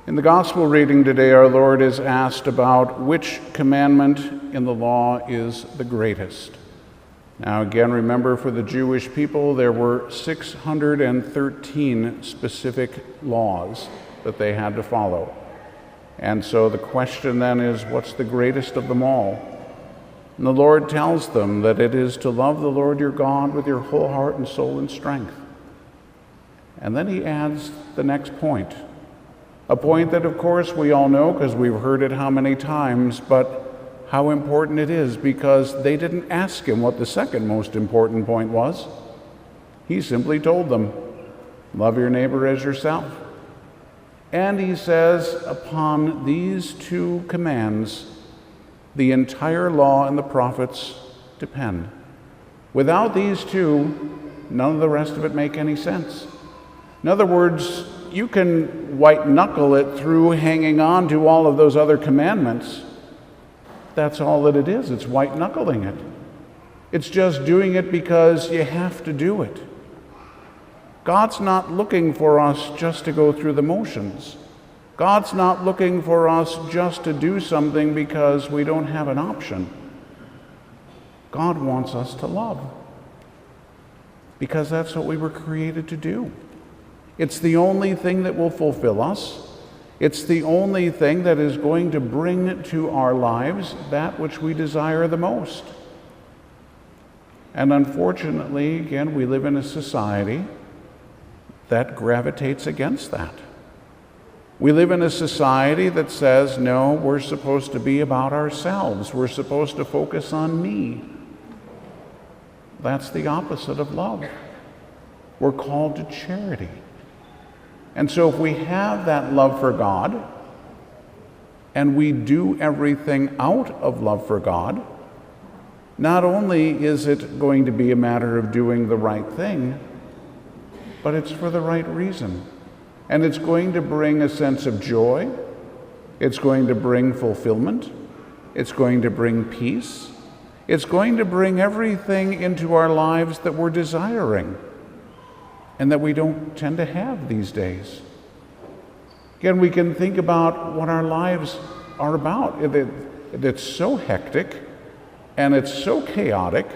In the gospel reading today, our Lord is asked about which commandment in the law is the greatest. Now again, remember, for the Jewish people, there were 613 specific laws that they had to follow. And so the question then is, what's the greatest of them all? And the Lord tells them that it is to love the Lord your God with your whole heart and soul and strength. And then he adds the next point. A point that, of course, we all know because we've heard it how many times, but how important it is, because they didn't ask him what the second most important point was. He simply told them, love your neighbor as yourself. And he says, upon these two commands, the entire law and the prophets depend. Without these two, none of the rest of it make any sense. In other words, you can white-knuckle it through hanging on to all of those other commandments. That's all that it is. It's white-knuckling it. It's just doing it because you have to do it. God's not looking for us just to go through the motions. God's not looking for us just to do something because we don't have an option. God wants us to love, because that's what we were created to do. It's the only thing that will fulfill us. It's the only thing that is going to bring to our lives that which we desire the most. And unfortunately, again, we live in a society that gravitates against that. We live in a society that says, no, we're supposed to be about ourselves. We're supposed to focus on me. That's the opposite of love. We're called to charity. And so if we have that love for God, and we do everything out of love for God, not only is it going to be a matter of doing the right thing, but it's for the right reason. And it's going to bring a sense of joy. It's going to bring fulfillment. It's going to bring peace. It's going to bring everything into our lives that we're desiring and that we don't tend to have these days. Again, we can think about what our lives are about. It's so hectic and it's so chaotic.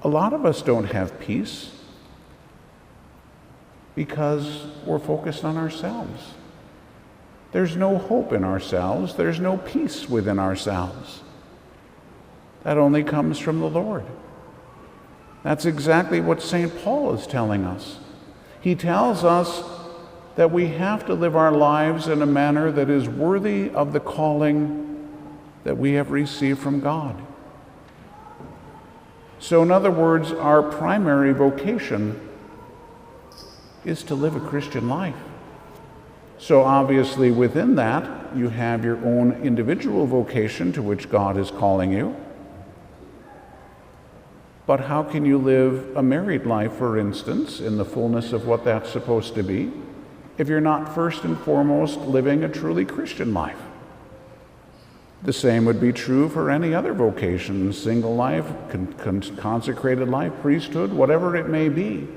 A lot of us don't have peace because we're focused on ourselves. There's no hope in ourselves. There's no peace within ourselves. That only comes from the Lord. That's exactly what St. Paul is telling us. He tells us that we have to live our lives in a manner that is worthy of the calling that we have received from God. So in other words, our primary vocation is to live a Christian life. So obviously within that, you have your own individual vocation to which God is calling you. But how can you live a married life, for instance, in the fullness of what that's supposed to be, if you're not first and foremost living a truly Christian life? The same would be true for any other vocation, single life, consecrated life, priesthood, whatever it may be.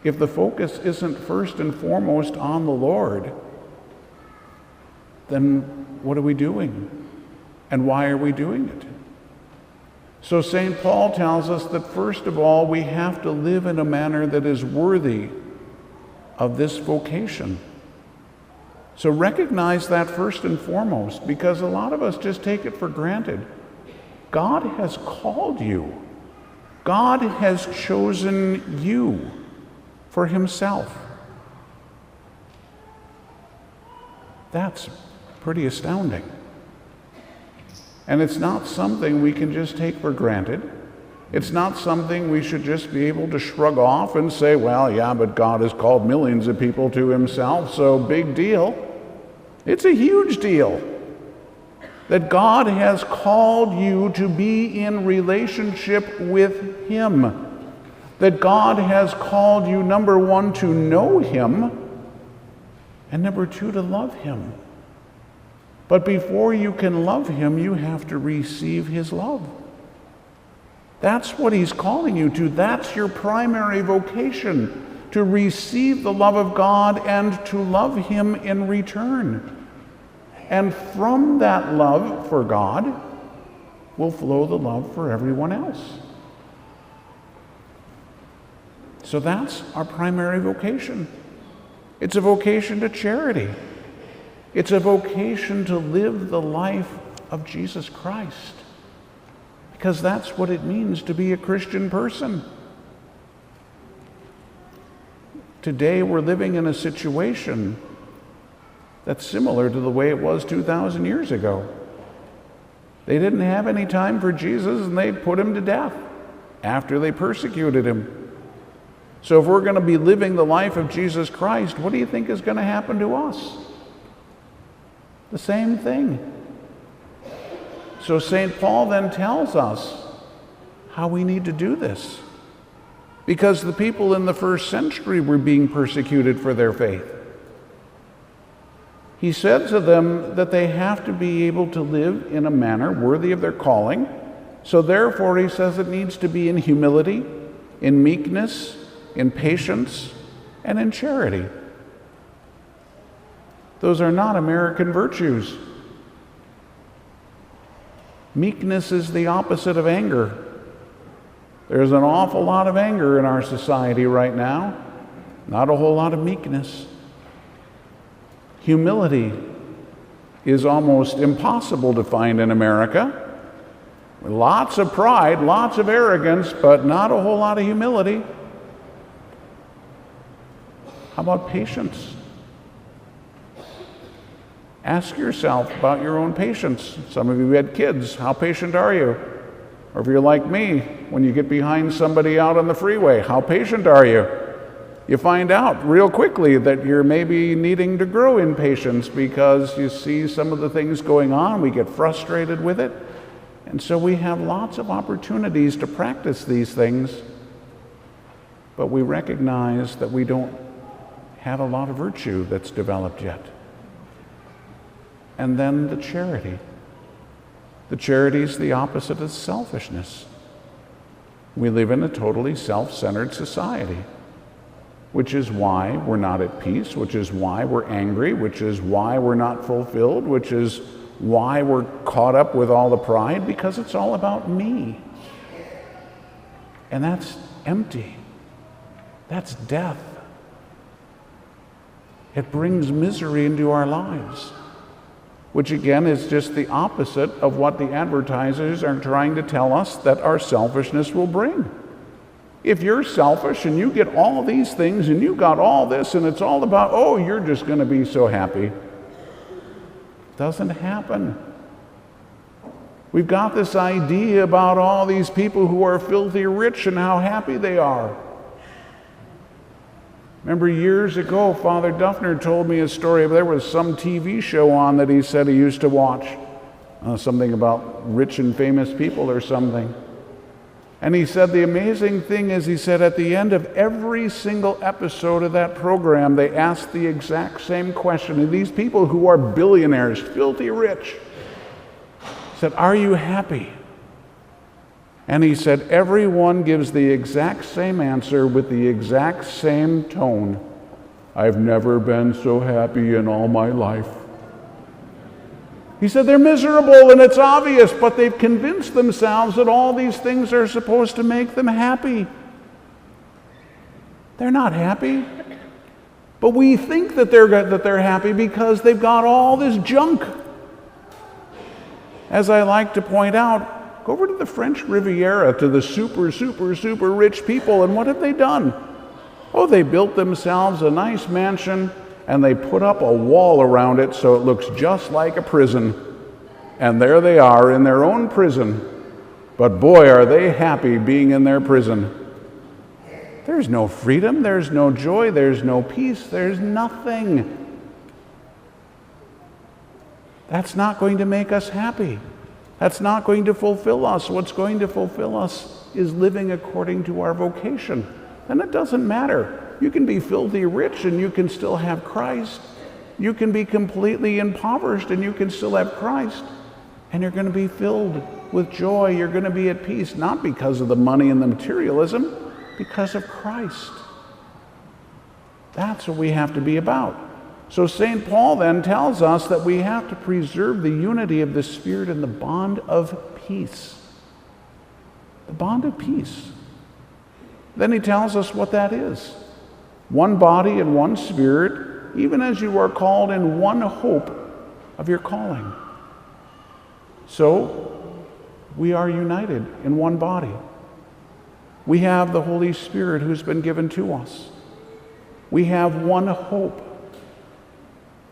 If the focus isn't first and foremost on the Lord, then what are we doing? And why are we doing it? So St. Paul tells us that first of all, we have to live in a manner that is worthy of this vocation. So recognize that first and foremost, because a lot of us just take it for granted. God has called you. God has chosen you for himself. That's pretty astounding. And it's not something we can just take for granted. It's not something we should just be able to shrug off and say, well, yeah, but God has called millions of people to himself, so big deal. It's a huge deal that God has called you to be in relationship with him. That God has called you, number one, to know him, and number two, to love him. But before you can love him, you have to receive his love. That's what he's calling you to. That's your primary vocation. to receive the love of God and to love Him in return. And from that love for God will flow the love for everyone else. So that's our primary vocation. It's a vocation to charity. It's a vocation to live the life of Jesus Christ, because that's what it means to be a Christian person. Today we're living in a situation that's similar to the way it was 2,000 years ago. They didn't have any time for Jesus, and they put him to death after they persecuted him. So if we're going to be living the life of Jesus Christ, what do you think is going to happen to us? The same thing. So St. Paul then tells us how we need to do this, because the people in the first century were being persecuted for their faith. He said to them that they have to be able to live in a manner worthy of their calling. So therefore, he says it needs to be in humility, in meekness, in patience, and in charity. Those are not American virtues. Meekness is the opposite of anger. There's an awful lot of anger in our society right now, not a whole lot of meekness. Humility is almost impossible to find in America. Lots of pride, lots of arrogance, but not a whole lot of humility. How about patience? Ask yourself about your own patience. Some of you had kids. How patient are you? Or if you're like me, when you get behind somebody out on the freeway, how patient are you? You find out real quickly that you're maybe needing to grow in patience because you see some of the things going on. We get frustrated with it. And so we have lots of opportunities to practice these things, but we recognize that we don't have a lot of virtue that's developed yet. And then the charity. The charity is the opposite of selfishness. We live in a totally self-centered society, which is why we're not at peace, which is why we're angry, which is why we're not fulfilled, which is why we're caught up with all the pride, because it's all about me. And that's empty. That's death. It brings misery into our lives, which again is just the opposite of what the advertisers are trying to tell us that our selfishness will bring. If you're selfish and you get all these things and you got all this and it's all about, oh, you're just going to be so happy. It doesn't happen. We've got this idea about all these people who are filthy rich and how happy they are. Remember years ago, Father Duffner told me a story. There was some TV show on that he said he used to watch, something about rich and famous people or something. And he said the amazing thing is, he said at the end of every single episode of that program, they asked the exact same question. And these people who are billionaires, filthy rich, said, "Are you happy?" And he said, everyone gives the exact same answer with the exact same tone. "I've never been so happy in all my life." He said they're miserable and it's obvious, but they've convinced themselves that all these things are supposed to make them happy. They're not happy. But we think that they're happy because they've got all this junk. As I like to point out, go over to the French Riviera, to the super, super, super rich people, and what have they done? Oh, they built themselves a nice mansion, and they put up a wall around it so it looks just like a prison. And there they are in their own prison. But boy, are they happy being in their prison. There's no freedom, there's no joy, there's no peace, there's nothing. That's not going to make us happy. That's not going to fulfill us. What's going to fulfill us is living according to our vocation. And it doesn't matter. You can be filthy rich and you can still have Christ. You can be completely impoverished and you can still have Christ. And you're going to be filled with joy. You're going to be at peace, not because of the money and the materialism, because of Christ. That's what we have to be about. So St. Paul then tells us that we have to preserve the unity of the Spirit in the bond of peace. The bond of peace. Then he tells us what that is. One body and one Spirit, even as you are called in one hope of your calling. So, we are united in one body. We have the Holy Spirit who's been given to us. We have one hope.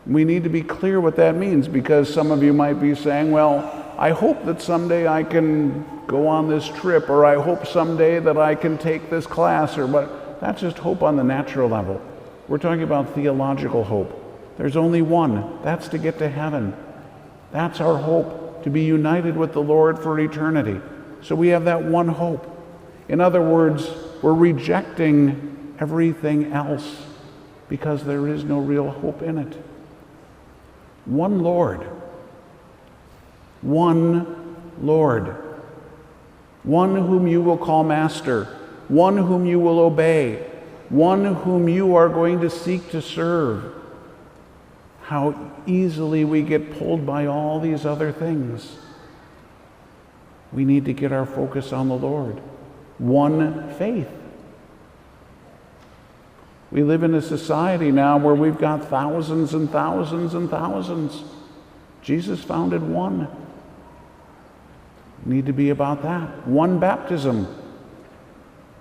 We need to be clear what that means, because some of you might be saying, well, I hope that someday I can go on this trip, or I hope someday that I can take this class, or what. That's just hope on the natural level. We're talking about theological hope. There's only one. That's to get to heaven. That's our hope, to be united with the Lord for eternity. So we have that one hope. In other words, we're rejecting everything else because there is no real hope in it. One Lord. One Lord. One whom you will call Master. One whom you will obey. One whom you are going to seek to serve. How easily we get pulled by all these other things. We need to get our focus on the Lord. One faith. We live in a society now where we've got thousands and thousands and thousands. Jesus founded one. We need to be about that. One baptism.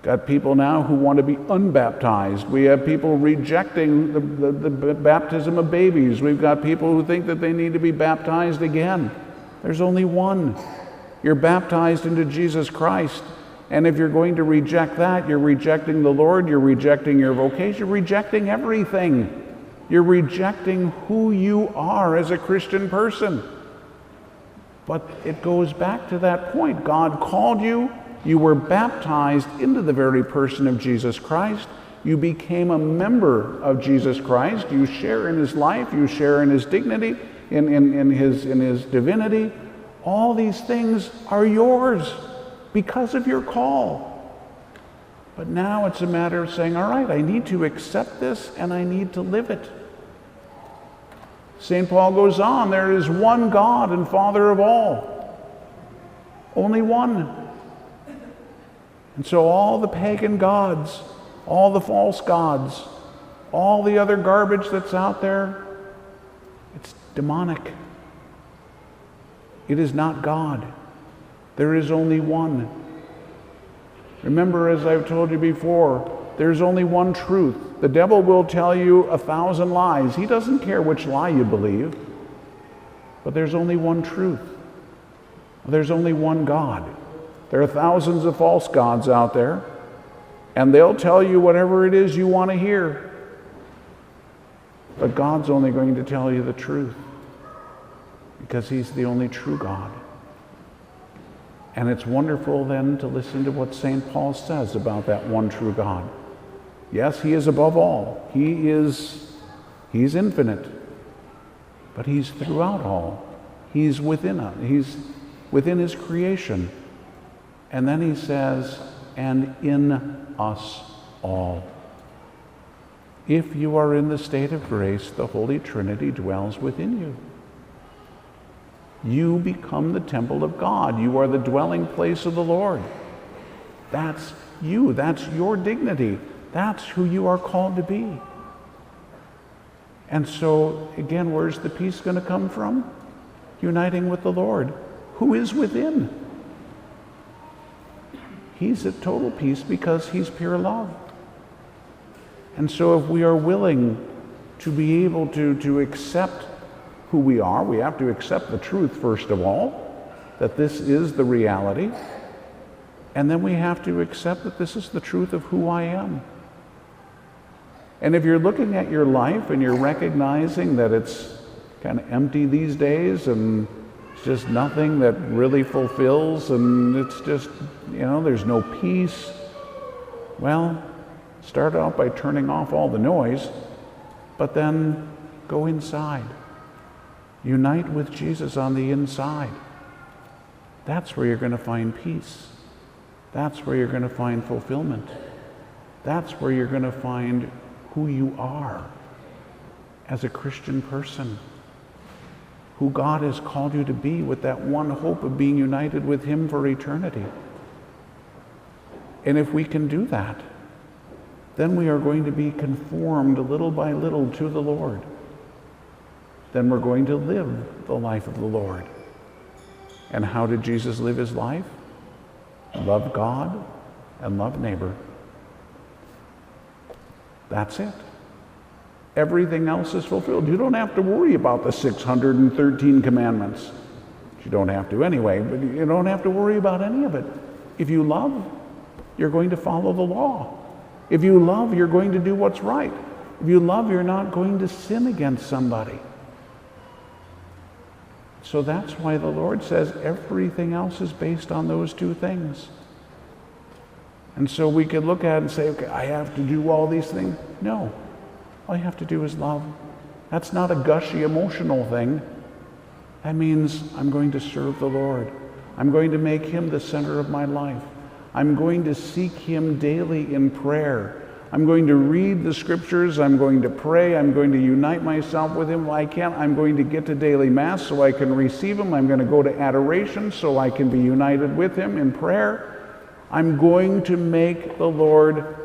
Got people now who want to be unbaptized. We have people rejecting the baptism of babies. We've got people who think that they need to be baptized again. There's only one. You're baptized into Jesus Christ. And if you're going to reject that, you're rejecting the Lord, you're rejecting your vocation, you're rejecting everything. You're rejecting who you are as a Christian person. But it goes back to that point. God called you. You were baptized into the very person of Jesus Christ. You became a member of Jesus Christ. You share in his life. You share in his dignity, in his divinity. All these things are yours because of your call. But now it's a matter of saying, all right, I need to accept this and I need to live it. St. Paul goes on, there is one God and Father of all. Only one. And so all the pagan gods, all the false gods, all the other garbage that's out there, it's demonic. It is not God. There is only one. Remember, as I've told you before, there's only one truth. The devil will tell you 1,000 lies. He doesn't care which lie you believe. But there's only one truth. There's only one God. There are thousands of false gods out there, and they'll tell you whatever it is you want to hear. But God's only going to tell you the truth, because he's the only true God. And it's wonderful then to listen to what St. Paul says about that one true God. Yes, he is above all. He's infinite. But he's throughout all. He's within us. He's within his creation. And then he says, and in us all. If you are in the state of grace, the Holy Trinity dwells within you. You become the temple of God. You are the dwelling place of the Lord. That's you. That's your dignity. That's who you are called to be. And so, again, where's the peace going to come from? Uniting with the Lord, who is within. He's at total peace because he's pure love. And so if we are willing to be able to accept who we are, we have to accept the truth first of all, that this is the reality, and then we have to accept that this is the truth of who I am. And if you're looking at your life and you're recognizing that it's kind of empty these days and it's just nothing that really fulfills and it's just, there's no peace, well, start out by turning off all the noise, but then go inside. Unite with Jesus on the inside. That's where you're going to find peace. That's where you're going to find fulfillment. That's where you're going to find who you are as a Christian person, who God has called you to be, with that one hope of being united with him for eternity. And if we can do that, then we are going to be conformed little by little to the Lord. Then we're going to live the life of the Lord. And how did Jesus live his life? Love God and love neighbor. That's it. Everything else is fulfilled. You don't have to worry about the 613 commandments. You don't have to anyway, but you don't have to worry about any of it. If you love, you're going to follow the law. If you love, you're going to do what's right. If you love, you're not going to sin against somebody. So that's why the Lord says everything else is based on those two things. And so we could look at it and say, okay, I have to do all these things. No, all you have to do is love. That's not a gushy emotional thing. That means I'm going to serve the Lord. I'm going to make him the center of my life. I'm going to seek him daily in prayer. I'm going to read the scriptures. I'm going to pray. I'm going to unite myself with him. I can't. I'm going to get to daily mass so I can receive him. I'm going to go to adoration so I can be united with him in prayer. I'm going to make the Lord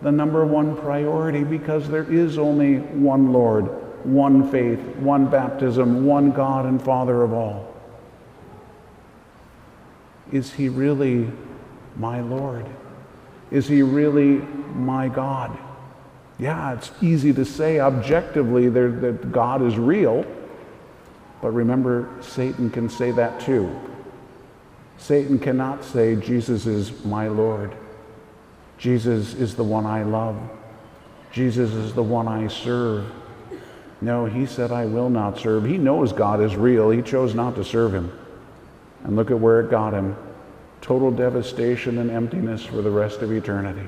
the number one priority, because there is only one Lord, one faith, one baptism, one God and Father of all. Is he really my Lord? Is he really my God? Yeah, it's easy to say objectively that God is real, but remember, Satan can say that too. Satan cannot say Jesus is my Lord. Jesus is the one I love. Jesus is the one I serve. No, he said, I will not serve. He knows God is real. He chose not to serve him. And look at where it got him. Total devastation and emptiness for the rest of eternity.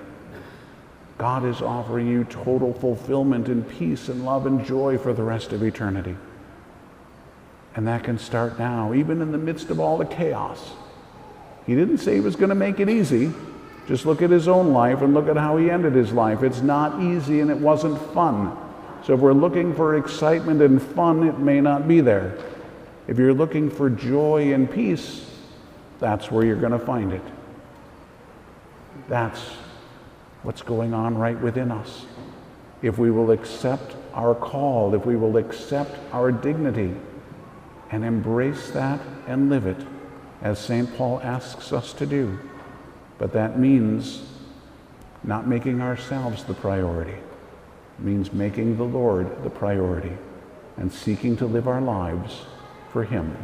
God is offering you total fulfillment and peace and love and joy for the rest of eternity. And that can start now, even in the midst of all the chaos. He didn't say he was going to make it easy. Just look at his own life and look at how he ended his life. It's not easy and it wasn't fun. So if we're looking for excitement and fun, it may not be there. If you're looking for joy and peace, that's where you're going to find it. That's what's going on right within us. If we will accept our call, if we will accept our dignity and embrace that and live it, as St. Paul asks us to do. But that means not making ourselves the priority. It means making the Lord the priority and seeking to live our lives for him.